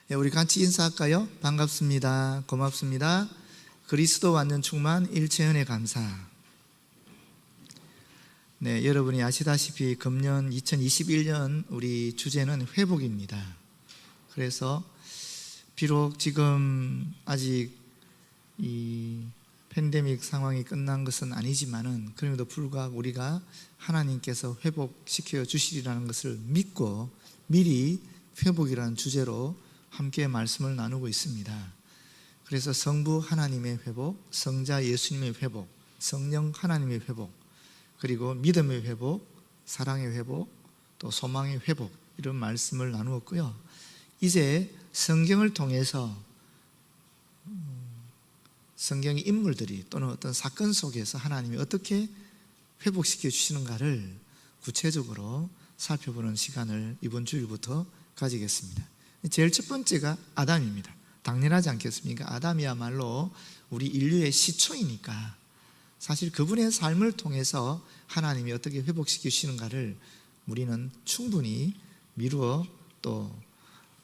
네, 우리 같이 인사할까요? 반갑습니다. 고맙습니다. 그리스도 완전 충만 일체은혜 감사. 네, 여러분이 아시다시피 금년 2021년 우리 주제는 회복입니다. 그래서 비록 지금 아직 이 팬데믹 상황이 끝난 것은 아니지만은 그럼에도 불구하고 우리가 하나님께서 회복시켜 주시리라는 것을 믿고 미리 회복이라는 주제로 함께 말씀을 나누고 있습니다. 그래서 성부 하나님의 회복, 성자 예수님의 회복, 성령 하나님의 회복, 그리고 믿음의 회복, 사랑의 회복, 또 소망의 회복, 이런 말씀을 나누었고요. 이제 성경을 통해서 성경의 인물들이 또는 어떤 사건 속에서 하나님이 어떻게 회복시켜 주시는가를 구체적으로 살펴보는 시간을 이번 주일부터 가지겠습니다. 제일 첫 번째가 아담입니다. 당연하지 않겠습니까? 아담이야말로 우리 인류의 시초이니까 사실 그분의 삶을 통해서 하나님이 어떻게 회복시켜 주시는가를 우리는 충분히 미루어 또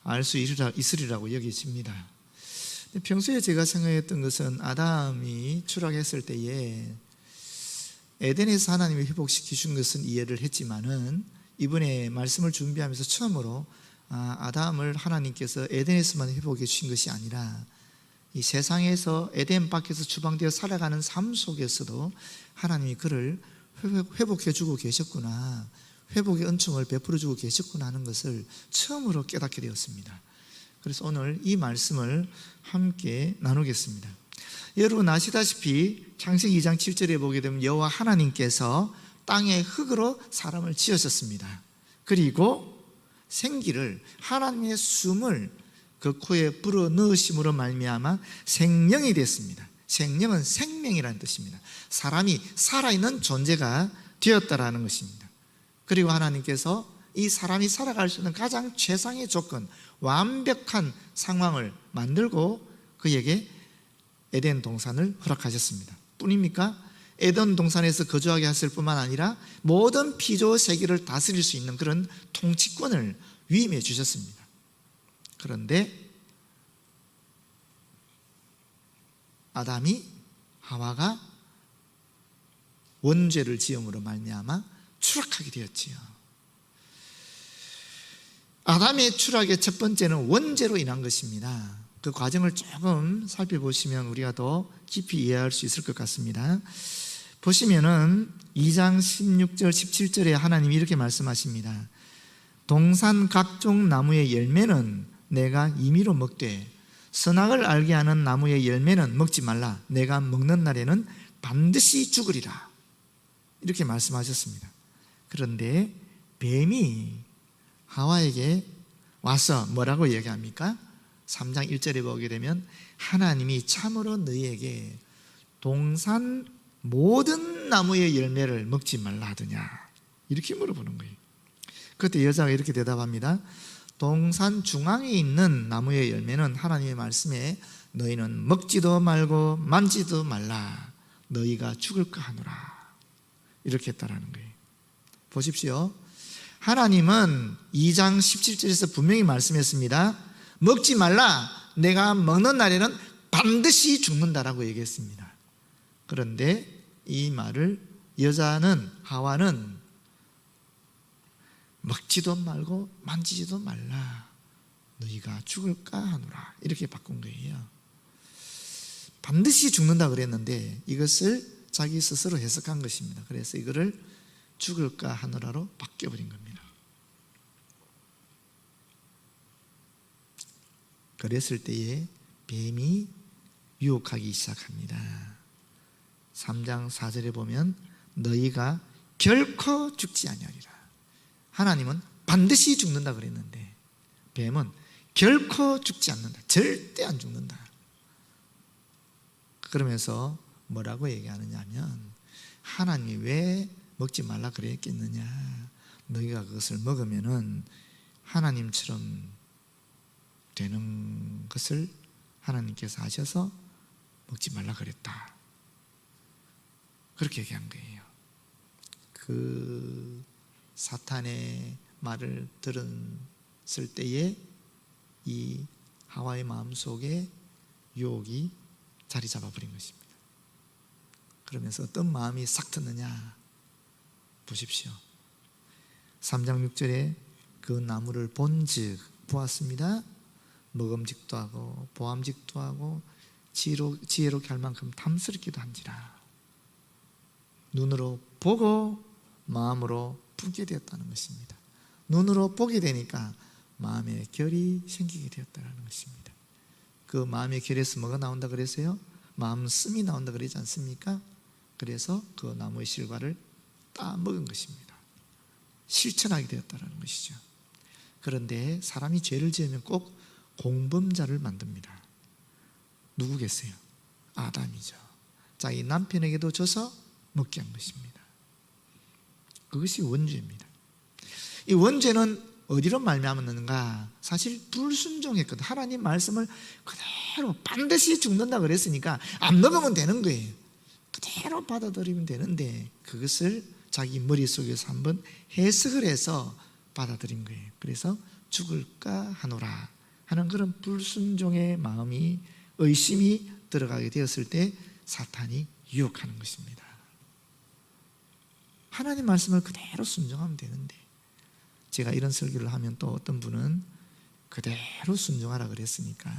알 수 있으리라고 여겨집니다. 평소에 제가 생각했던 것은 아담이 추락했을 때에 에덴에서 하나님이 회복시켜 주신 것은 이해를 했지만은 이번에 말씀을 준비하면서 처음으로 아담을 하나님께서 에덴에서만 회복해 주신 것이 아니라 이 세상에서 에덴 밖에서 추방되어 살아가는 삶 속에서도 하나님이 그를 회복해 주고 계셨구나, 회복의 은총을 베풀어 주고 계셨구나 하는 것을 처음으로 깨닫게 되었습니다. 그래서 오늘 이 말씀을 함께 나누겠습니다. 여러분 아시다시피 창세기 2장 7절에 보게 되면 여호와 하나님께서 땅의 흙으로 사람을 지으셨습니다. 그리고 생기를, 하나님의 숨을 그 코에 불어 넣으심으로 말미암아 생명이 됐습니다. 생명은 생명이라는 뜻입니다. 사람이 살아있는 존재가 되었다라는 것입니다. 그리고 하나님께서 이 사람이 살아갈 수 있는 가장 최상의 조건, 완벽한 상황을 만들고 그에게 에덴 동산을 허락하셨습니다. 뿐입니까? 에덴 동산에서 거주하게 하실 뿐만 아니라 모든 피조 세계를 다스릴 수 있는 그런 통치권을 위임해 주셨습니다. 그런데 아담이 하와가 원죄를 지음으로 말미암아 추락하게 되었지요. 아담의 추락의 첫 번째는 원죄로 인한 것입니다. 그 과정을 조금 살펴보시면 우리가 더 깊이 이해할 수 있을 것 같습니다. 보시면은 2장 16절 17절에 하나님이 이렇게 말씀하십니다. 동산 각종 나무의 열매는 내가 임의로 먹되 선악을 알게 하는 나무의 열매는 먹지 말라. 내가 먹는 날에는 반드시 죽으리라. 이렇게 말씀하셨습니다. 그런데 뱀이 하와에게 와서 뭐라고 얘기합니까? 3장 1절에 보게 되면 하나님이 참으로 너희에게 동산 모든 나무의 열매를 먹지 말라 하더냐, 이렇게 물어보는 거예요. 그때 여자가 이렇게 대답합니다. 동산 중앙에 있는 나무의 열매는 하나님의 말씀에 너희는 먹지도 말고 만지도 말라, 너희가 죽을까 하노라, 이렇게 했다라는 거예요. 보십시오. 하나님은 2장 17절에서 분명히 말씀했습니다. 먹지 말라, 내가 먹는 날에는 반드시 죽는다라고 얘기했습니다. 그런데 이 말을 여자는, 하와는 먹지도 말고 만지지도 말라, 너희가 죽을까 하노라, 이렇게 바꾼 거예요. 반드시 죽는다 그랬는데 이것을 자기 스스로 해석한 것입니다. 그래서 이거를 죽을까 하노라로 바뀌어버린 겁니다. 그랬을 때에 뱀이 유혹하기 시작합니다. 3장 4절에 보면 너희가 결코 죽지 아니하리라. 하나님은 반드시 죽는다 그랬는데 뱀은 결코 죽지 않는다, 절대 안 죽는다. 그러면서 뭐라고 얘기하느냐 하면 하나님이 왜 먹지 말라 그랬겠느냐, 너희가 그것을 먹으면은 하나님처럼 되는 것을 하나님께서 하셔서 먹지 말라 그랬다, 그렇게 얘기한 거예요. 그 사탄의 말을 들었을 때에 이 하와의 마음속에 유혹이 자리 잡아버린 것입니다. 그러면서 어떤 마음이 싹 텄느냐 보십시오. 3장 6절에 그 나무를 본즉 보았습니다. 먹음직도 하고 보암직도 하고 지혜롭게 할 만큼 탐스럽기도 한지라. 눈으로 보고 마음으로 품게 되었다는 것입니다. 눈으로 보게 되니까 마음의 결이 생기게 되었다는 것입니다. 그 마음의 결에서 뭐가 나온다 그랬어요? 마음 씀이 나온다 그러지 않습니까? 그래서 그 나무의 실과를 따 먹은 것입니다. 실천하게 되었다는 것이죠. 그런데 사람이 죄를 지으면 꼭 공범자를 만듭니다. 누구겠어요? 아담이죠. 자기 남편에게도 줘서 먹게 한 것입니다. 그것이 원죄입니다. 이 원죄는 어디로 말미암았는가? 사실 불순종했거든. 하나님 말씀을 그대로 반드시 죽는다 그랬으니까 안 먹으면 되는 거예요. 그대로 받아들이면 되는데 그것을 자기 머릿속에서 한번 해석을 해서 받아들인 거예요. 그래서 죽을까 하노라 하는 그런 불순종의 마음이, 의심이 들어가게 되었을 때 사탄이 유혹하는 것입니다. 하나님 말씀을 그대로 순종하면 되는데, 제가 이런 설교를 하면 또 어떤 분은 그대로 순종하라 그랬으니까,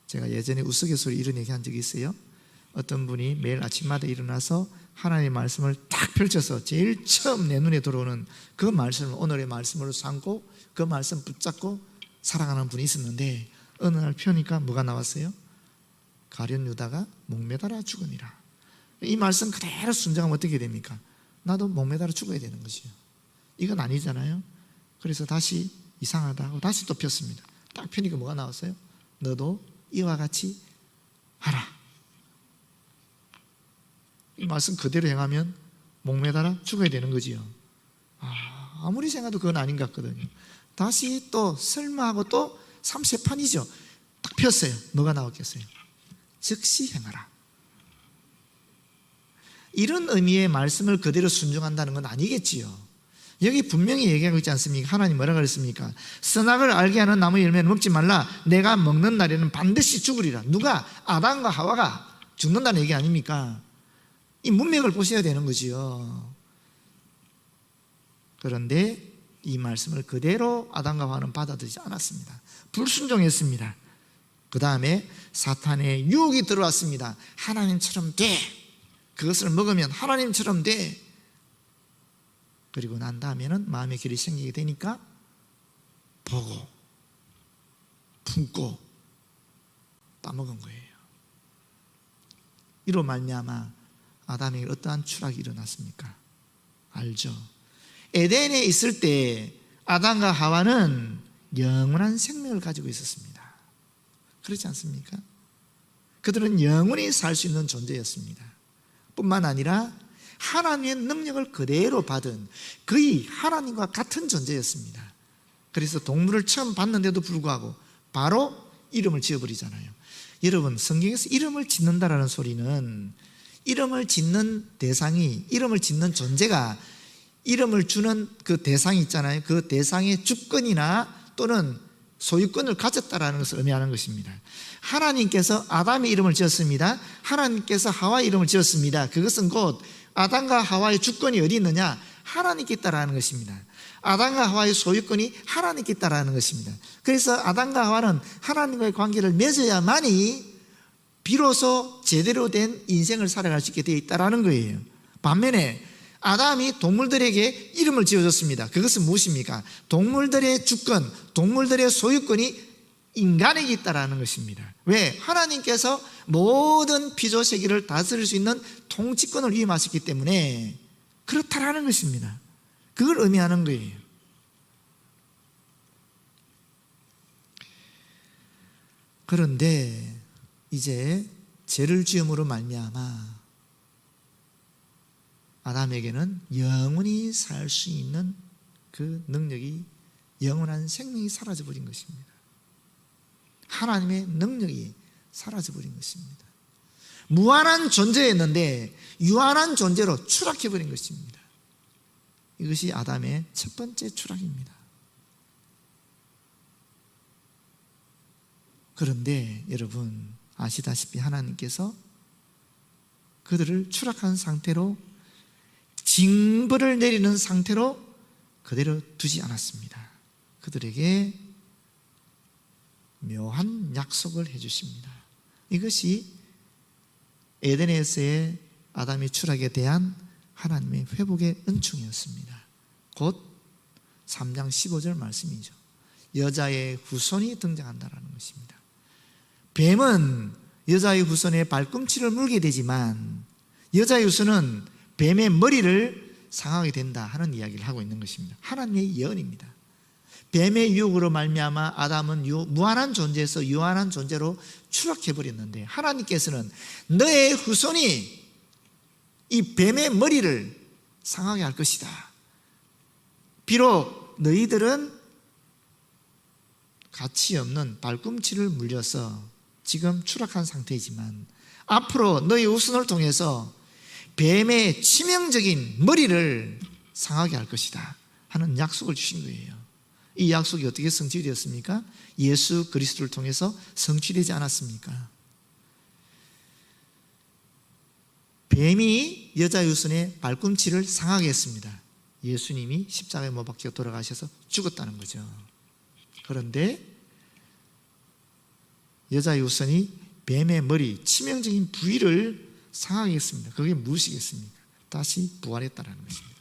제가 예전에 우스갯소리 이런 얘기 한 적이 있어요. 어떤 분이 매일 아침마다 일어나서 하나님의 말씀을 딱 펼쳐서 제일 처음 내 눈에 들어오는 그 말씀을 오늘의 말씀으로 삼고 그 말씀 붙잡고 살아가는 분이 있었는데, 어느 날 펴니까 뭐가 나왔어요? 가룟 유다가 목매달아 죽으니라. 이 말씀 그대로 순종하면 어떻게 됩니까? 나도 목매달아 죽어야 되는 것이요. 이건 아니잖아요. 그래서 다시 이상하다 하고 다시 또 폈습니다. 딱 펴니까 뭐가 나왔어요? 너도 이와 같이 하라. 이 말씀 그대로 행하면 목매달아 죽어야 되는 거지요. 아무리 생각해도 그건 아닌 것 같거든요. 다시 또 설마하고 또 삼세판이죠. 딱 폈어요. 뭐가 나왔겠어요? 즉시 행하라. 이런 의미의 말씀을 그대로 순종한다는 건 아니겠지요. 여기 분명히 얘기하고 있지 않습니까? 하나님 뭐라고 그랬습니까? 선악을 알게 하는 나무 열매는 먹지 말라. 내가 먹는 날에는 반드시 죽으리라. 누가? 아담과 하와가 죽는다는 얘기 아닙니까? 이 문맥을 보셔야 되는 거지요. 그런데 이 말씀을 그대로 아담과 하와는 받아들이지 않았습니다. 불순종했습니다. 그 다음에 사탄의 유혹이 들어왔습니다. 하나님처럼 돼. 그것을 먹으면 하나님처럼 돼. 그리고 난 다음에는 마음의 길이 생기게 되니까 보고 품고 따먹은 거예요. 이로 말미암아 아담에게 어떠한 추락이 일어났습니까? 알죠? 에덴에 있을 때 아담과 하와는 영원한 생명을 가지고 있었습니다. 그렇지 않습니까? 그들은 영원히 살 수 있는 존재였습니다. 뿐만 아니라 하나님의 능력을 그대로 받은 거의 하나님과 같은 존재였습니다. 그래서 동물을 처음 봤는데도 불구하고 바로 이름을 지어버리잖아요. 여러분, 성경에서 이름을 짓는다라는 소리는 이름을 짓는 대상이, 이름을 짓는 존재가 이름을 주는 그 대상이 있잖아요. 그 대상의 주권이나 또는 소유권을 가졌다라는 것을 의미하는 것입니다. 하나님께서 아담의 이름을 지었습니다. 하나님께서 하와의 이름을 지었습니다. 그것은 곧 아담과 하와의 주권이 어디 있느냐? 하나님께 있다라는 것입니다. 아담과 하와의 소유권이 하나님께 있다라는 것입니다. 그래서 아담과 하와는 하나님과의 관계를 맺어야만이 비로소 제대로 된 인생을 살아갈 수 있게 되어 있다라는 거예요. 반면에 아담이 동물들에게 이름을 지어줬습니다. 그것은 무엇입니까? 동물들의 주권, 동물들의 소유권이 인간에게 있다라는 것입니다. 왜? 하나님께서 모든 피조세계를 다스릴 수 있는 통치권을 위임하셨기 때문에 그렇다라는 것입니다. 그걸 의미하는 거예요. 그런데 이제 죄를 지음으로 말미암아 아담에게는 영원히 살 수 있는 그 능력이, 영원한 생명이 사라져버린 것입니다. 하나님의 능력이 사라져버린 것입니다. 무한한 존재였는데 유한한 존재로 추락해버린 것입니다. 이것이 아담의 첫 번째 추락입니다. 그런데 여러분 아시다시피 하나님께서 그들을 추락한 상태로 징벌을 내리는 상태로 그대로 두지 않았습니다. 그들에게 묘한 약속을 해주십니다. 이것이 에덴에서의 아담의 추락에 대한 하나님의 회복의 은총이었습니다. 곧 3장 15절 말씀이죠. 여자의 후손이 등장한다는 것입니다. 뱀은 여자의 후손의 발꿈치를 물게 되지만 여자의 후손은 뱀의 머리를 상하게 된다 하는 이야기를 하고 있는 것입니다. 하나님의 예언입니다. 뱀의 유혹으로 말미암아 아담은 무한한 존재에서 유한한 존재로 추락해버렸는데 하나님께서는 너의 후손이 이 뱀의 머리를 상하게 할 것이다. 비록 너희들은 가치 없는 발꿈치를 물려서 지금 추락한 상태이지만 앞으로 너희 후손을 통해서 뱀의 치명적인 머리를 상하게 할 것이다 하는 약속을 주신 거예요. 이 약속이 어떻게 성취되었습니까? 예수 그리스도를 통해서 성취되지 않았습니까? 뱀이 여자 후손의 발꿈치를 상하게 했습니다. 예수님이 십자가에 못 박혀 돌아가셔서 죽었다는 거죠. 그런데 여자 후손이 뱀의 머리, 치명적인 부위를 상하게 했습니다. 그게 무엇이겠습니까? 다시 부활했다는 것입니다.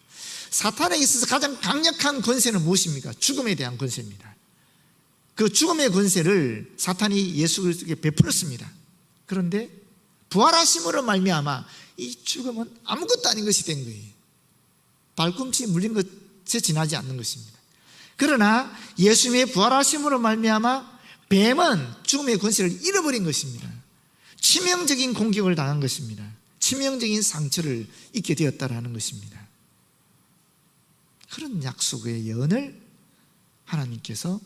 사탄에게 있어서 가장 강력한 권세는 무엇입니까? 죽음에 대한 권세입니다. 그 죽음의 권세를 사탄이 예수 그리스도에게 베풀었습니다. 그런데 부활하심으로 말미암아 이 죽음은 아무것도 아닌 것이 된 거예요. 발꿈치 물린 것에 지나지 않는 것입니다. 그러나 예수님의 부활하심으로 말미암아 뱀은 죽음의 권세를 잃어버린 것입니다. 치명적인 공격을 당한 것입니다. 치명적인 상처를 입게 되었다라는 것입니다. 그런 약속의 예언을 하나님께서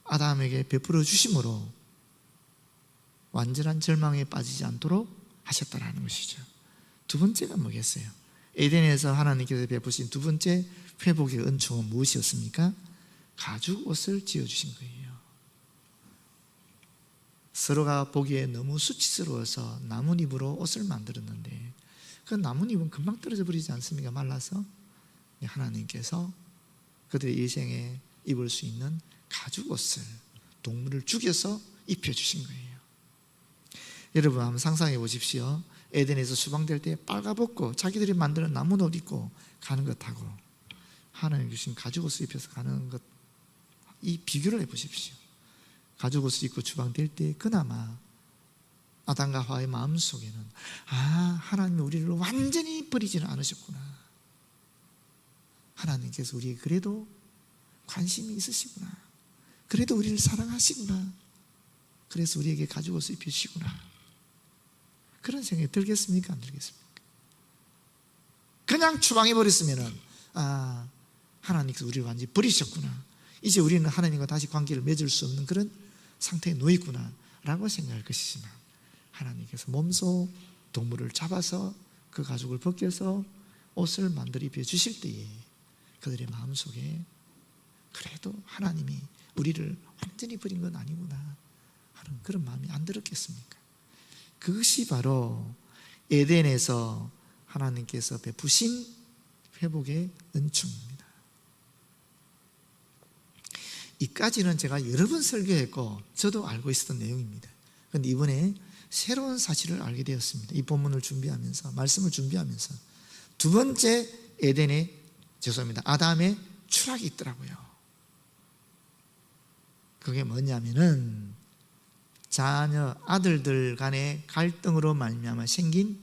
아담에게 베풀어 주심으로 완전한 절망에 빠지지 않도록 하셨다라는 것이죠. 두 번째가 뭐겠어요? 에덴에서 하나님께서 베푸신 두 번째 회복의 은총은 무엇이었습니까? 가죽 옷을 지어주신 거예요. 서로가 보기에 너무 수치스러워서 나뭇잎으로 옷을 만들었는데 그 나뭇잎은 금방 떨어져 버리지 않습니까? 말라서. 하나님께서 그들의 일생에 입을 수 있는 가죽 옷을 동물을 죽여서 입혀주신 거예요. 여러분 한번 상상해 보십시오. 에덴에서 수방될 때 빨가벗고 자기들이 만드는 나무 옷 입고 가는 것하고 하나님 주신 가죽 옷을 입혀서 가는 것, 이 비교를 해 보십시오. 가죽 옷을 입고 추방될 때 그나마 아담과 하와의 마음속에는 하나님이 우리를 완전히 버리지는 않으셨구나. 하나님께서 우리에게 그래도 관심이 있으시구나. 그래도 우리를 사랑하시구나. 그래서 우리에게 가죽 옷을 입히시구나. 그런 생각이 들겠습니까? 안 들겠습니까? 그냥 추방해버렸으면 하나님께서 우리를 완전히 버리셨구나. 이제 우리는 하나님과 다시 관계를 맺을 수 없는 그런 상태에 놓였구나 라고 생각할 것이지만 하나님께서 몸소 동물을 잡아서 그 가죽을 벗겨서 옷을 만들어 입혀주실 때에 그들의 마음속에 그래도 하나님이 우리를 완전히 버린 건 아니구나 하는 그런 마음이 안 들었겠습니까? 그것이 바로 에덴에서 하나님께서 베푸신 회복의 은총입니다. 이까지는 제가 여러 번 설교했고 저도 알고 있었던 내용입니다. 그런데 이번에 새로운 사실을 알게 되었습니다. 이 본문을 준비하면서, 말씀을 준비하면서 두 번째 아담의 추락이 있더라고요. 그게 뭐냐면은 자녀, 아들들 간의 갈등으로 말미암아 생긴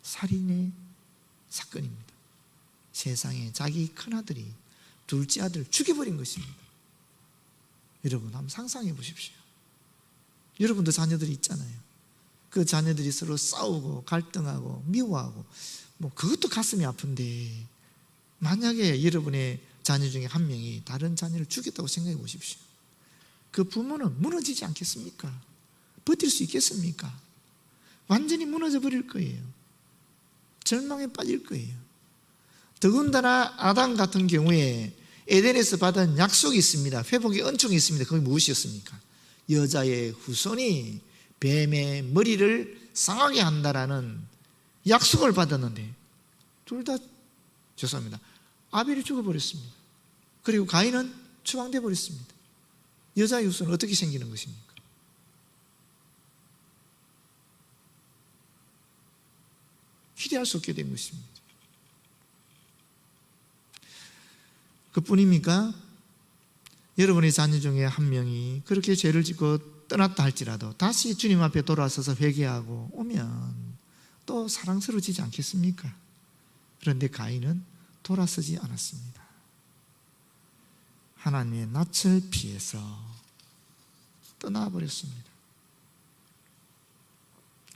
살인의 사건입니다. 세상에 자기 큰아들이 둘째 아들을 죽여버린 것입니다. 여러분 한번 상상해 보십시오. 여러분도 자녀들이 있잖아요. 그 자녀들이 서로 싸우고 갈등하고 미워하고 그것도 가슴이 아픈데 만약에 여러분의 자녀 중에 한 명이 다른 자녀를 죽였다고 생각해 보십시오. 그 부모는 무너지지 않겠습니까? 버틸 수 있겠습니까? 완전히 무너져 버릴 거예요. 절망에 빠질 거예요. 더군다나 아담 같은 경우에 에덴에서 받은 약속이 있습니다. 회복의 은총이 있습니다. 그게 무엇이었습니까? 여자의 후손이 뱀의 머리를 상하게 한다라는 약속을 받았는데 둘 다 죄송합니다. 아벨이 죽어버렸습니다. 그리고 가인은 추방돼 버렸습니다. 여자의 후손은 어떻게 생기는 것입니까? 기대할 수 없게 된 것입니다. 그뿐입니까? 여러분의 자녀 중에 한 명이 그렇게 죄를 짓고 떠났다 할지라도 다시 주님 앞에 돌아서서 회개하고 오면 또 사랑스러워지지 않겠습니까? 그런데 가인은 돌아서지 않았습니다. 하나님의 낯을 피해서 떠나버렸습니다.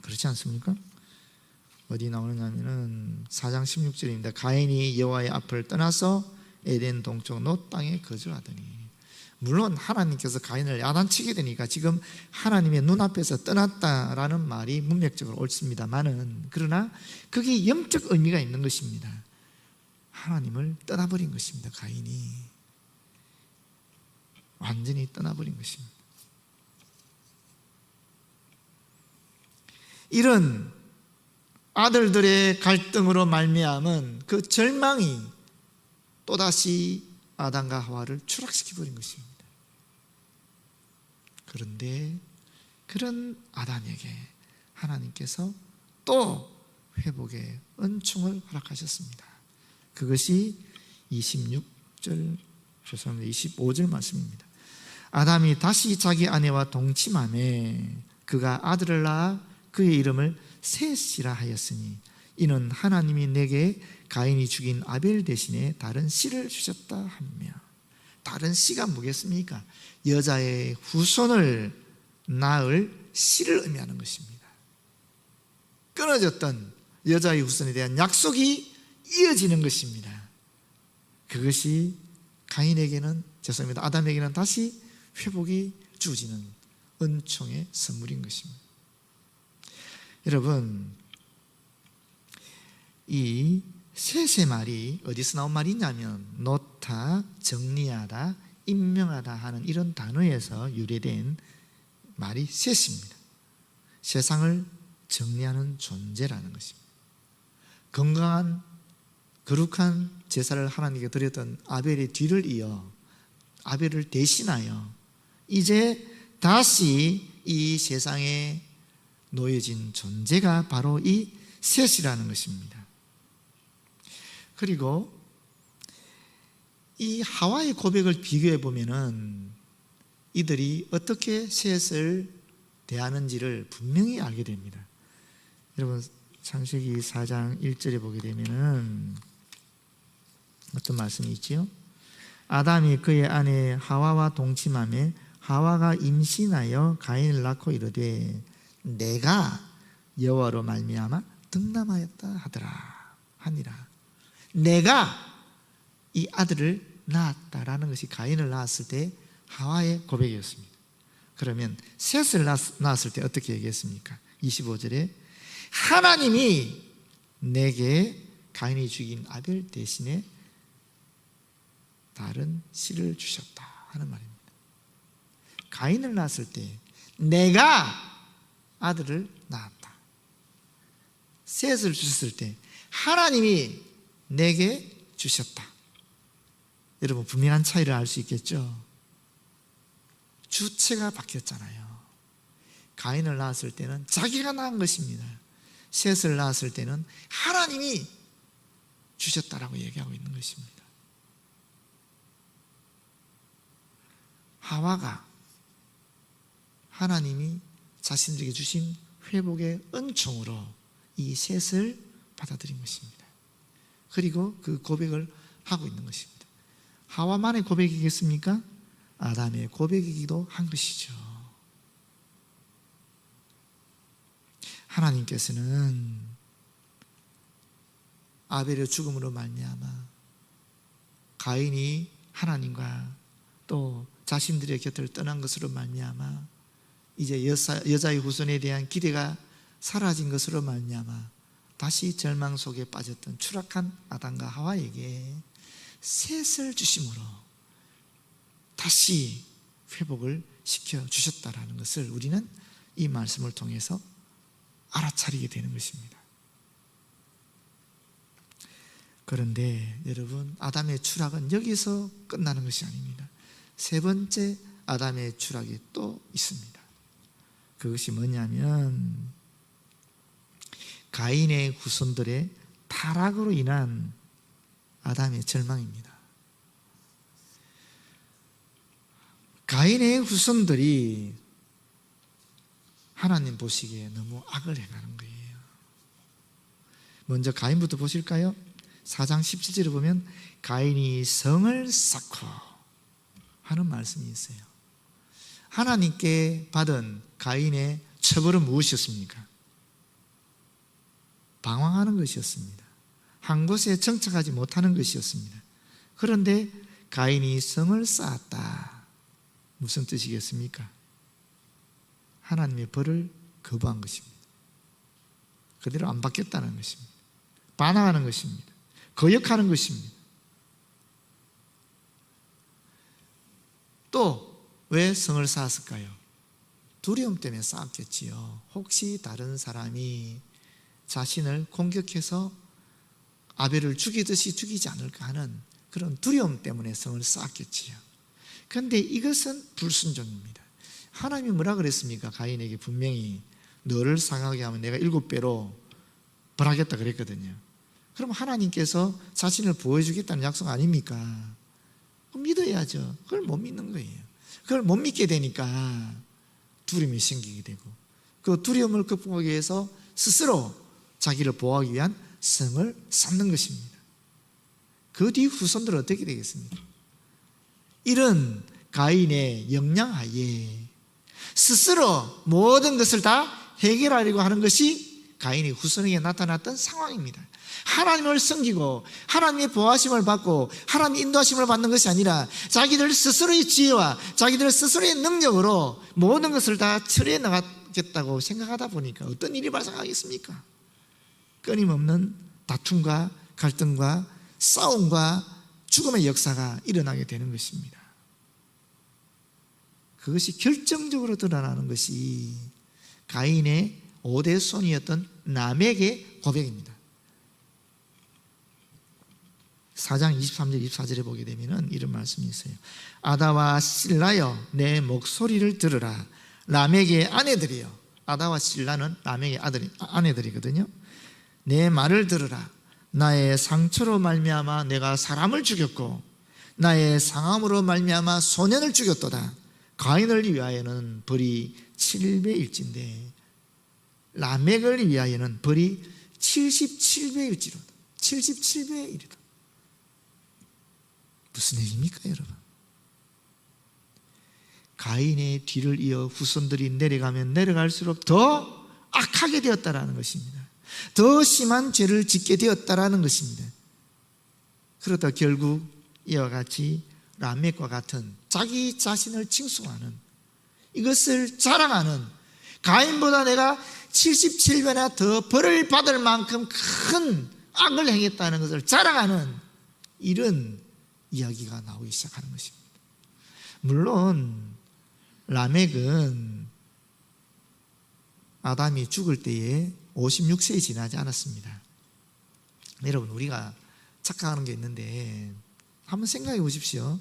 그렇지 않습니까? 어디 나오느냐면은 4장 16절입니다. 가인이 여호와의 앞을 떠나서 에덴 동쪽 놋 땅에 거주하더니, 물론 하나님께서 가인을 야단치게 되니까 지금 하나님의 눈앞에서 떠났다라는 말이 문맥적으로 옳습니다만은, 그러나 그게 영적 의미가 있는 것입니다. 하나님을 떠나버린 것입니다. 가인이 완전히 떠나버린 것입니다. 이런 아들들의 갈등으로 말미암은 그 절망이 또다시 아담과 하와를 추락시켜버린 것입니다. 그런데 그런 아담에게 하나님께서 또 회복의 은총을 허락하셨습니다. 그것이 25절 말씀입니다. 아담이 다시 자기 아내와 동침하매 그가 아들을 낳아 그의 이름을 셋이라 하였으니 이는 하나님이 내게 가인이 죽인 아벨 대신에 다른 씨를 주셨다 하며, 다른 씨가 뭐겠습니까? 여자의 후손을 낳을 씨를 의미하는 것입니다. 끊어졌던 여자의 후손에 대한 약속이 이어지는 것입니다. 그것이 가인에게는, 죄송합니다, 아담에게는 다시 회복이 주어지는 은총의 선물인 것입니다. 여러분, 이 셋의 말이 어디서 나온 말이냐면 놓다, 정리하다, 임명하다 하는 이런 단어에서 유래된 말이 셋입니다. 세상을 정리하는 존재라는 것입니다. 건강한 거룩한 제사를 하나님께 드렸던 아벨의 뒤를 이어 아벨을 대신하여 이제 다시 이 세상에 놓여진 존재가 바로 이 셋이라는 것입니다. 그리고 이 하와의 고백을 비교해 보면은 이들이 어떻게 셋을 대하는지를 분명히 알게 됩니다. 여러분, 창세기 4장 1절에 보게 되면은 어떤 말씀이 있지요? 아담이 그의 아내 하와와 동침하며 하와가 임신하여 가인을 낳고 이르되 내가 여호와로 말미암아 득남하였다 하니라. 내가 이 아들을 낳았다라는 것이 가인을 낳았을 때 하와의 고백이었습니다. 그러면 셋을 낳았을 때 어떻게 얘기했습니까? 25절에 하나님이 내게 가인이 죽인 아벨 대신에 다른 씨를 주셨다 하는 말입니다. 가인을 낳았을 때 내가 아들을 낳았다. 셋을 주셨을 때 하나님이 내게 주셨다. 여러분, 분명한 차이를 알 수 있겠죠? 주체가 바뀌었잖아요. 가인을 낳았을 때는 자기가 낳은 것입니다. 셋을 낳았을 때는 하나님이 주셨다라고 얘기하고 있는 것입니다. 하와가 하나님이 자신들에게 주신 회복의 은총으로 이 셋을 받아들인 것입니다. 그리고 그 고백을 하고 있는 것입니다. 하와만의 고백이겠습니까? 아담의 고백이기도 한 것이죠. 하나님께서는 아벨의 죽음으로 말미암아 가인이 하나님과 또 자신들의 곁을 떠난 것으로 말미암아 이제 여자의 후손에 대한 기대가 사라진 것으로 말미암아 다시 절망 속에 빠졌던 추락한 아담과 하와에게 셋을 주심으로 다시 회복을 시켜 주셨다라는 것을 우리는 이 말씀을 통해서 알아차리게 되는 것입니다. 그런데 여러분, 아담의 추락은 여기서 끝나는 것이 아닙니다. 세 번째 아담의 추락이 또 있습니다. 그것이 뭐냐면 가인의 후손들의 타락으로 인한 아담의 절망입니다. 가인의 후손들이 하나님 보시기에 너무 악을 행하는 거예요. 먼저 가인부터 보실까요? 4장 17절에 보면 가인이 성을 쌓고 하는 말씀이 있어요. 하나님께 받은 가인의 처벌은 무엇이었습니까? 방황하는 것이었습니다. 한 곳에 정착하지 못하는 것이었습니다. 그런데 가인이 성을 쌓았다. 무슨 뜻이겠습니까? 하나님의 벌을 거부한 것입니다. 그대로 안 받겠다는 것입니다. 반항하는 것입니다. 거역하는 것입니다. 또 왜 성을 쌓았을까요? 두려움 때문에 쌓았겠지요. 혹시 다른 사람이 자신을 공격해서 아벨을 죽이듯이 죽이지 않을까 하는 그런 두려움 때문에 성을 쌓았겠지요. 그런데 이것은 불순종입니다. 하나님이 뭐라 그랬습니까? 가인에게 분명히 너를 상하게 하면 내가 7배로 벌하겠다 그랬거든요. 그럼 하나님께서 자신을 보여주겠다는 약속 아닙니까? 믿어야죠. 그걸 못 믿는 거예요. 그걸 못 믿게 되니까 두려움이 생기게 되고, 그 두려움을 극복하기 위해서 스스로 자기를 보호하기 위한 성을 쌓는 것입니다. 그 뒤 후손들은 어떻게 되겠습니까? 이런 가인의 역량하에 스스로 모든 것을 다 해결하려고 하는 것이 가인의 후손에게 나타났던 상황입니다. 하나님을 섬기고 하나님의 보호하심을 받고 하나님의 인도하심을 받는 것이 아니라 자기들 스스로의 지혜와 자기들 스스로의 능력으로 모든 것을 다 처리해 나가겠다고 생각하다 보니까 어떤 일이 발생하겠습니까? 끊임없는 다툼과 갈등과 싸움과 죽음의 역사가 일어나게 되는 것입니다. 그것이 결정적으로 드러나는 것이 가인의 5대 손이었던 라멕의 고백입니다. 4장 23절 24절에 보게 되면 이런 말씀이 있어요. 아다와 실라여 내 목소리를 들으라. 라멕의 아내들이요. 아다와 실라는 라멕의 아내들이거든요. 내 말을 들으라. 나의 상처로 말미암아 내가 사람을 죽였고 나의 상함으로 말미암아 소년을 죽였도다. 가인을 위하여는 벌이 7배일진데 라멕을 위하여는 벌이 77배일지로다. 77배이다. 무슨 얘기입니까, 여러분? 가인의 뒤를 이어 후손들이 내려가면 내려갈수록 더 악하게 되었다라는 것입니다. 더 심한 죄를 짓게 되었다라는 것입니다. 그러다 결국 이와 같이 라멕과 같은 자기 자신을 칭송하는, 이것을 자랑하는, 가인보다 내가 77배나 더 벌을 받을 만큼 큰 악을 행했다는 것을 자랑하는 이런 이야기가 나오기 시작하는 것입니다. 물론 라멕은 아담이 죽을 때에 56세에 지나지 않았습니다. 여러분, 우리가 착각하는 게 있는데 한번 생각해 보십시오.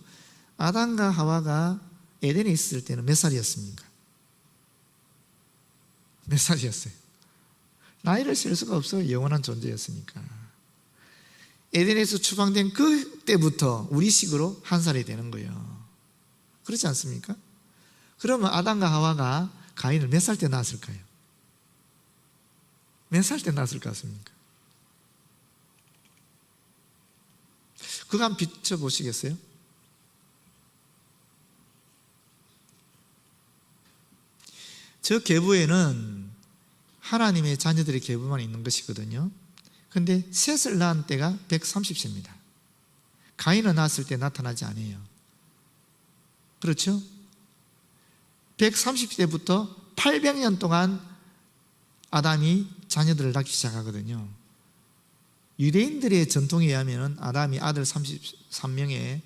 아담과 하와가 에덴에 있을 때는 몇 살이었습니까? 몇 살이었어요? 나이를 셀 수가 없어요. 영원한 존재였으니까. 에덴에서 추방된 그때부터 우리식으로 1살이 되는 거예요. 그렇지 않습니까? 그러면 아담과 하와가 가인을 몇 살 때 낳았을까요? 몇 살 때 낳았을 것 같습니까? 그거 한번 비춰보시겠어요? 저 계보에는 하나님의 자녀들의 계보만 있는 것이거든요. 그런데 셋을 낳은 때가 130세입니다. 가인을 낳았을 때 나타나지 않아요. 그렇죠? 130세부터 800년 동안 아담이 자녀들을 낳기 시작하거든요. 유대인들의 전통에 의하면 아담이 아들 33명의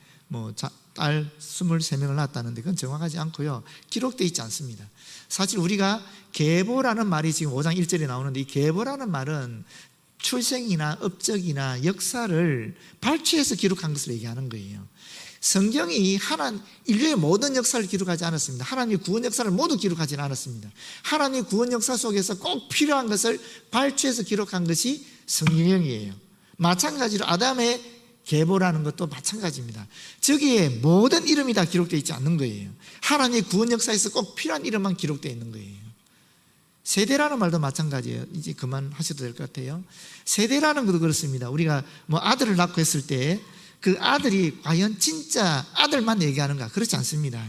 딸 23명을 낳았다는데 그건 정확하지 않고요, 기록되어 있지 않습니다. 사실 우리가 계보라는 말이 지금 5장 1절에 나오는데, 이 계보라는 말은 출생이나 업적이나 역사를 발췌해서 기록한 것을 얘기하는 거예요. 성경이 인류의 모든 역사를 기록하지 않았습니다. 하나님의 구원 역사를 모두 기록하지는 않았습니다. 하나님의 구원 역사 속에서 꼭 필요한 것을 발췌해서 기록한 것이 성경이에요. 마찬가지로 아담의 계보라는 것도 마찬가지입니다. 저기에 모든 이름이 다 기록되어 있지 않는 거예요. 하나님의 구원 역사에서 꼭 필요한 이름만 기록되어 있는 거예요. 세대라는 말도 마찬가지예요. 이제 그만하셔도 될 것 같아요. 세대라는 것도 그렇습니다. 우리가 아들을 낳고 했을 때 그 아들이 과연 진짜 아들만 얘기하는가? 그렇지 않습니다.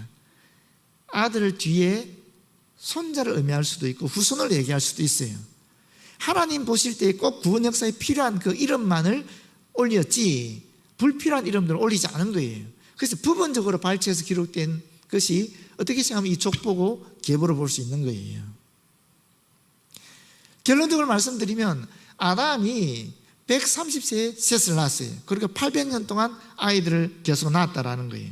아들 뒤에 손자를 의미할 수도 있고 후손을 얘기할 수도 있어요. 하나님 보실 때 꼭 구원 역사에 필요한 그 이름만을 올렸지 불필요한 이름들을 올리지 않은 거예요. 그래서 부분적으로 발췌해서 기록된 것이 어떻게 생각하면 이 족보고 계보로 볼 수 있는 거예요. 결론적으로 말씀드리면 아담이 130세에 셋을 낳았어요. 그러니까 800년 동안 아이들을 계속 낳았다라는 거예요.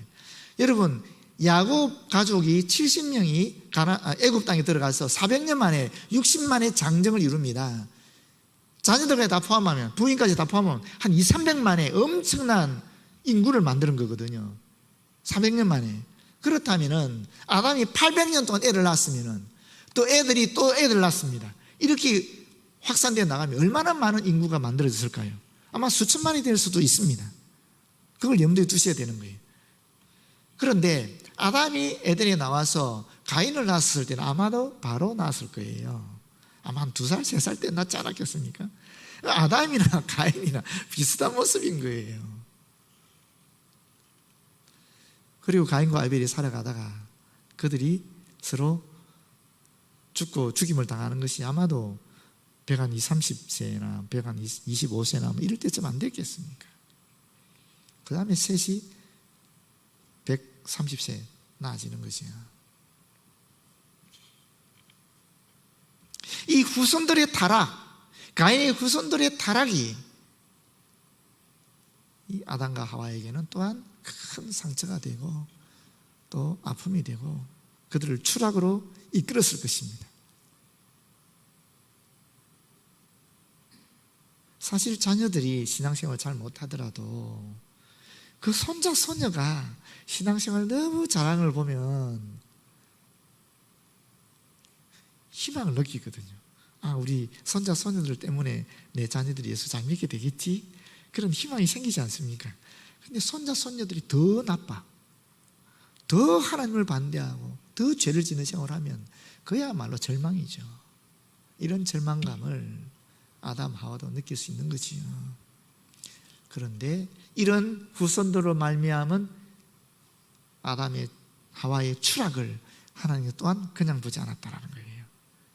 여러분, 야곱 가족이 70명이 애굽 땅에 들어가서 400년 만에 60만의 장정을 이룹니다. 자녀들까지 다 포함하면, 부인까지 다 포함하면 한 200~300만의 엄청난 인구를 만드는 거거든요. 400년 만에. 그렇다면은 아담이 800년 동안 애를 낳았으면은 또 애들이 또 애를 낳습니다. 이렇게 확산되어 나가면 얼마나 많은 인구가 만들어졌을까요? 아마 수천만이 될 수도 있습니다. 그걸 염두에 두셔야 되는 거예요. 그런데 아담이 에덴에 나와서 가인을 낳았을 때는 아마도 바로 낳았을 거예요. 아마 한 2살, 3살 때 낳지 않았겠습니까? 아담이나 가인이나 비슷한 모습인 거예요. 그리고 가인과 아벨이 살아가다가 그들이 서로 죽고 죽임을 당하는 것이 아마도 130세나 125세나 이럴 때쯤 안 됐겠습니까? 그 다음에 셋이 130세 나아지는 것이야. 이 후손들의 타락, 가인의 후손들의 타락이 이 아담과 하와에게는 또한 큰 상처가 되고 또 아픔이 되고 그들을 추락으로 이끌었을 것입니다. 사실 자녀들이 신앙생활을 잘 못하더라도 그 손자, 손녀가 신앙생활을 너무 잘하는 걸 보면 희망을 느끼거든요. 우리 손자, 손녀들 때문에 내 자녀들이 예수 잘 믿게 되겠지? 그런 희망이 생기지 않습니까? 근데 손자, 손녀들이 더 나빠, 더 하나님을 반대하고 더 죄를 짓는 생활을 하면 그야말로 절망이죠. 이런 절망감을 아담, 하와도 느낄 수 있는 거지요. 그런데 이런 후손들로 말미암은 아담의, 하와의 추락을 하나님 또한 그냥 보지 않았다라는 거예요.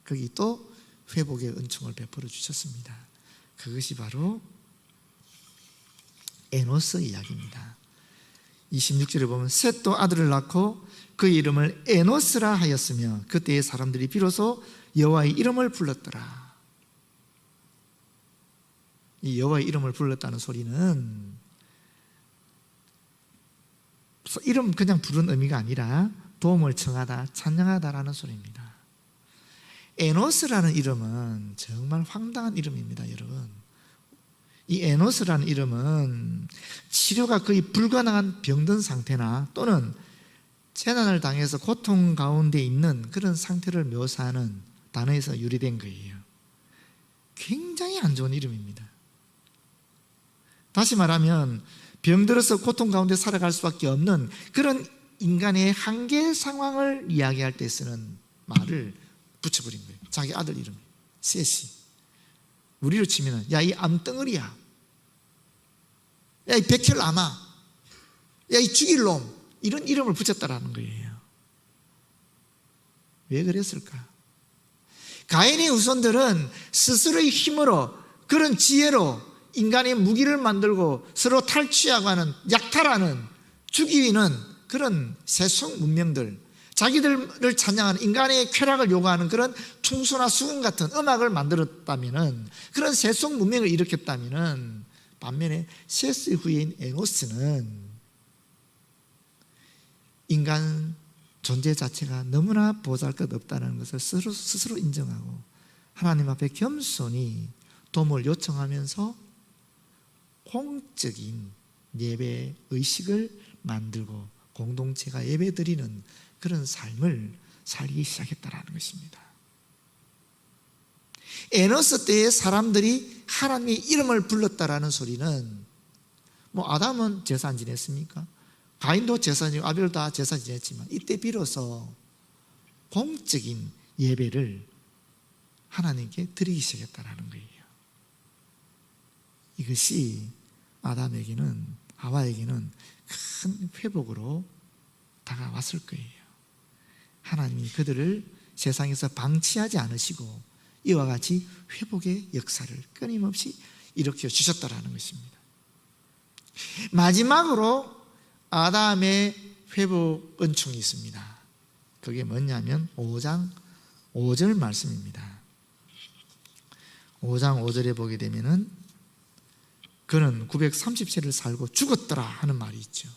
거기 또 회복의 은총을 베풀어 주셨습니다. 그것이 바로 에노스 이야기입니다. 26절에 보면 셋도 아들을 낳고 그 이름을 에노스라 하였으며 그때의 사람들이 비로소 여호와의 이름을 불렀더라. 이 여호와의 이름을 불렀다는 소리는 이름 그냥 부른 의미가 아니라 도움을 청하다, 찬양하다라는 소리입니다. 에노스라는 이름은 정말 황당한 이름입니다, 여러분. 이 에노스라는 이름은 치료가 거의 불가능한 병든 상태나 또는 재난을 당해서 고통 가운데 있는 그런 상태를 묘사하는 단어에서 유래된 거예요. 굉장히 안 좋은 이름입니다. 다시 말하면 병들어서 고통 가운데 살아갈 수밖에 없는 그런 인간의 한계 상황을 이야기할 때 쓰는 말을 붙여버린 거예요. 자기 아들 이름 셋이. 우리로 치면 야 이 암덩어리야, 야 이 백혈암아, 야 이 죽일 놈, 이런 이름을 붙였다라는 거예요. 왜 그랬을까? 가인의 후손들은 스스로의 힘으로, 그런 지혜로 인간의 무기를 만들고 서로 탈취하고 하는, 약탈하는, 죽이는 그런 세속 문명들, 자기들을 찬양하는, 인간의 쾌락을 요구하는 그런 충수나 수군 같은 음악을 만들었다면은, 그런 세속 문명을 일으켰다면은, 반면에 셋의 후예인 에노스는 인간 존재 자체가 너무나 보잘것없다는 것을 스스로 인정하고 하나님 앞에 겸손히 도움을 요청하면서 공적인 예배 의식을 만들고 공동체가 예배 드리는 그런 삶을 살기 시작했다라는 것입니다. 에노스 때의 사람들이 하나님의 이름을 불렀다라는 소리는 아담은 제사 안 지냈습니까? 가인도 제사 지내고 아벨도 다 제사 지냈지만 이때 비로소 공적인 예배를 하나님께 드리기 시작했다라는 거예요. 이것이 아담에게는, 하와에게는 큰 회복으로 다가왔을 거예요. 하나님이 그들을 세상에서 방치하지 않으시고 이와 같이 회복의 역사를 끊임없이 일으켜 주셨다라는 것입니다. 마지막으로 아담의 회복 은총이 있습니다. 그게 뭐냐면 5장 5절 말씀입니다. 5장 5절에 보게 되면은 그는 930세를 살고 죽었더라 하는 말이 있죠.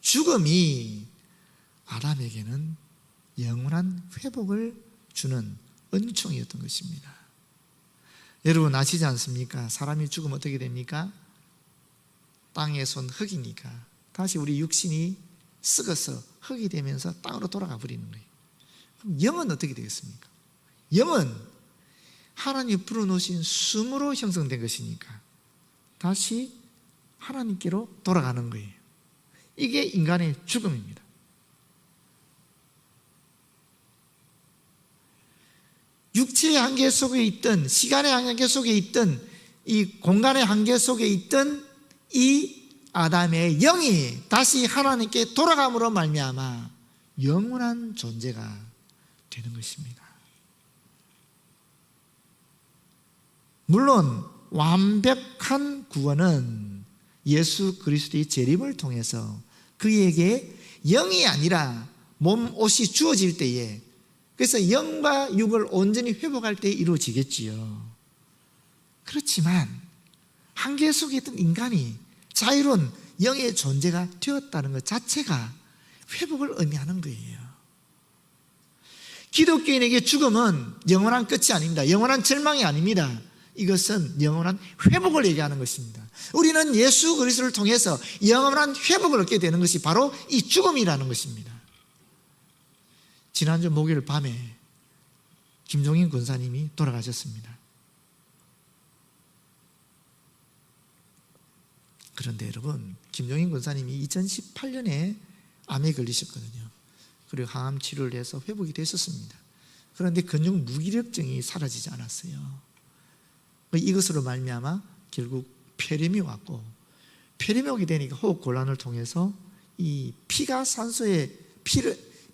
죽음이 아담에게는 영원한 회복을 주는 은총이었던 것입니다. 여러분 아시지 않습니까? 사람이 죽으면 어떻게 됩니까? 땅의 손 흙이니까 다시 우리 육신이 썩어서 흙이 되면서 땅으로 돌아가 버리는 거예요. 그럼 영은 어떻게 되겠습니까? 영은 하나님이 불어넣으신 숨으로 형성된 것이니까 다시 하나님께로 돌아가는 거예요. 이게 인간의 죽음입니다. 육체의 한계 속에 있던, 시간의 한계 속에 있던, 이 공간의 한계 속에 있던 이 아담의 영이 다시 하나님께 돌아감으로 말미암아 영원한 존재가 되는 것입니다. 물론 완벽한 구원은 예수 그리스도의 재림을 통해서 그에게 영이 아니라 몸옷이 주어질 때에, 그래서 영과 육을 온전히 회복할 때 이루어지겠지요. 그렇지만 한계 속에 있던 인간이 자유로운 영의 존재가 되었다는 것 자체가 회복을 의미하는 거예요. 기독교인에게 죽음은 영원한 끝이 아닙니다. 영원한 절망이 아닙니다. 이것은 영원한 회복을 얘기하는 것입니다. 우리는 예수 그리스도를 통해서 영원한 회복을 얻게 되는 것이 바로 이 죽음이라는 것입니다. 지난주 목요일 밤에 김종인 권사님이 돌아가셨습니다. 그런데 여러분, 김종인 권사님이 2018년에 암에 걸리셨거든요. 그리고 항암 치료를 해서 회복이 되셨습니다. 그런데 근육 무기력증이 사라지지 않았어요. 이것으로 말미암아 결국 폐렴이 왔고, 폐렴이 오게 되니까 호흡 곤란을 통해서 이 피가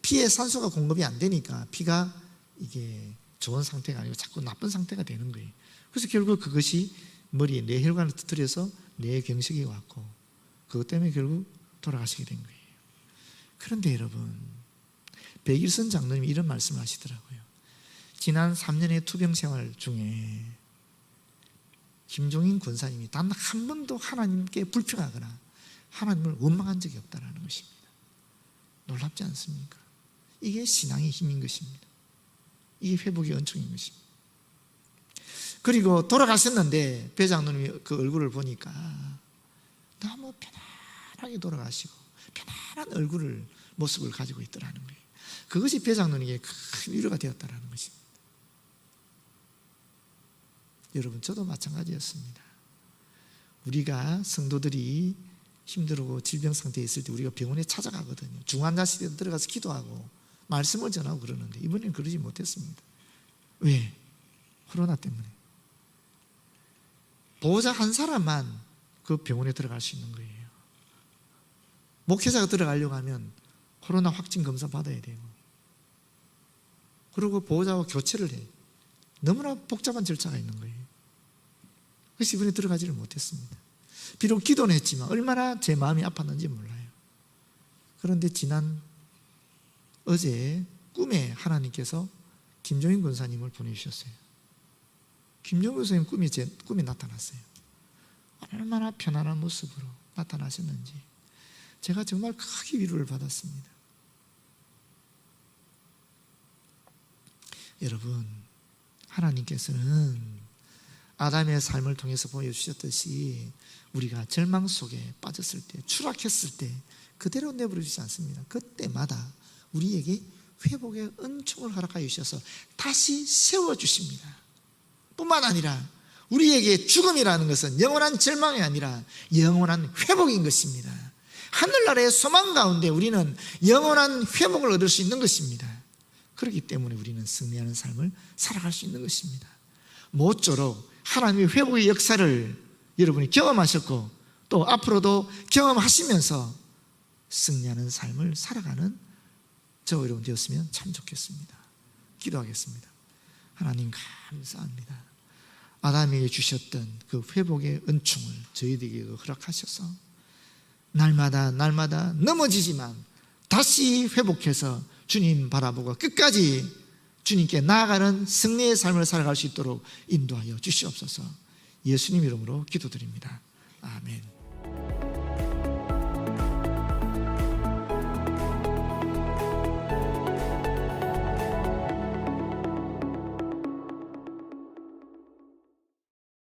피에 산소가 공급이 안 되니까 피가 이게 좋은 상태가 아니고 자꾸 나쁜 상태가 되는 거예요. 그래서 결국 그것이 머리에 뇌혈관을 터뜨려서 뇌경색이 왔고, 그것 때문에 결국 돌아가시게 된 거예요. 그런데 여러분, 백일선 장로님이 이런 말씀을 하시더라고요. 지난 3년의 투병 생활 중에 김종인 권사님이 단 한 번도 하나님께 불평하거나 하나님을 원망한 적이 없다는 것입니다. 놀랍지 않습니까? 이게 신앙의 힘인 것입니다. 이게 회복의 은총인 것입니다. 그리고 돌아가셨는데 배 장로님이 그 얼굴을 보니까 너무 편안하게 돌아가시고 편안한 얼굴을, 모습을 가지고 있더라는 거예요. 그것이 배 장로님에게 큰 위로가 되었다는 것입니다. 여러분, 저도 마찬가지였습니다. 우리가 성도들이 힘들고 질병 상태에 있을 때 우리가 병원에 찾아가거든요. 중환자실에 들어가서 기도하고 말씀을 전하고 그러는데 이번에는 그러지 못했습니다. 왜? 코로나 때문에. 보호자 한 사람만 그 병원에 들어갈 수 있는 거예요. 목회자가 들어가려고 하면 코로나 확진 검사 받아야 되고, 그리고 보호자와 교체를 해. 너무나 복잡한 절차가 있는 거예요. 그래서 이번에 들어가지를 못했습니다. 비록 기도는 했지만 얼마나 제 마음이 아팠는지 몰라요. 그런데 어제 꿈에 하나님께서 김종인 권사님을 보내주셨어요. 김종인 권사님 제 꿈에 나타났어요. 얼마나 편안한 모습으로 나타나셨는지. 제가 정말 크게 위로를 받았습니다. 여러분, 하나님께서는 아담의 삶을 통해서 보여주셨듯이 우리가 절망 속에 빠졌을 때, 추락했을 때 그대로 내버려 주지 않습니다. 그때마다 우리에게 회복의 은총을 허락하여 주셔서 다시 세워주십니다. 뿐만 아니라 우리에게 죽음이라는 것은 영원한 절망이 아니라 영원한 회복인 것입니다. 하늘나라의 소망 가운데 우리는 영원한 회복을 얻을 수 있는 것입니다. 그렇기 때문에 우리는 승리하는 삶을 살아갈 수 있는 것입니다. 모쪼록 하나님의 회복의 역사를 여러분이 경험하셨고 또 앞으로도 경험하시면서 승리하는 삶을 살아가는 저 여러분 되었으면 참 좋겠습니다. 기도하겠습니다. 하나님 감사합니다. 아담에게 주셨던 그 회복의 은총을 저희들에게 허락하셔서 날마다 넘어지지만 다시 회복해서 주님 바라보고 끝까지 주님께 나아가는 승리의 삶을 살아갈 수 있도록 인도하여 주시옵소서. 예수님 이름으로 기도드립니다. 아멘.